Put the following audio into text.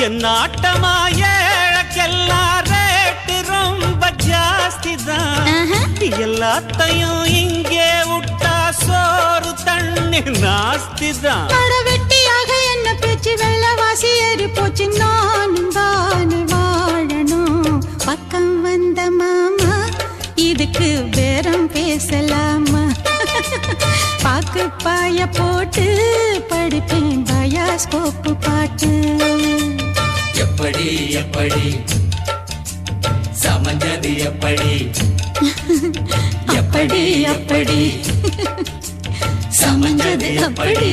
என் ஆட்டமா ஏழக்கெல்லாம் ரேட்டு ரொம்ப ஜாஸ்தி தான். எல்லாத்தையும் இங்கே விட்டா சோறு தண்ணி நாஸ்தி தான். வெட்டியாக என்ன பேச்சு வெள்ளவாசி ஏறி போச்சு. நானும் தானே வாழணும். பக்கம் வந்த மாமா இதுக்கு பேரம் பேசலாமா? பாக்கு பாய போட்டு படிப்பேன் பயாஸ்கோப்பு பாட்டு. எப்படி எப்படி சமஞ்சது எப்படி அப்படி அப்படி சமஞ்சது அப்படி.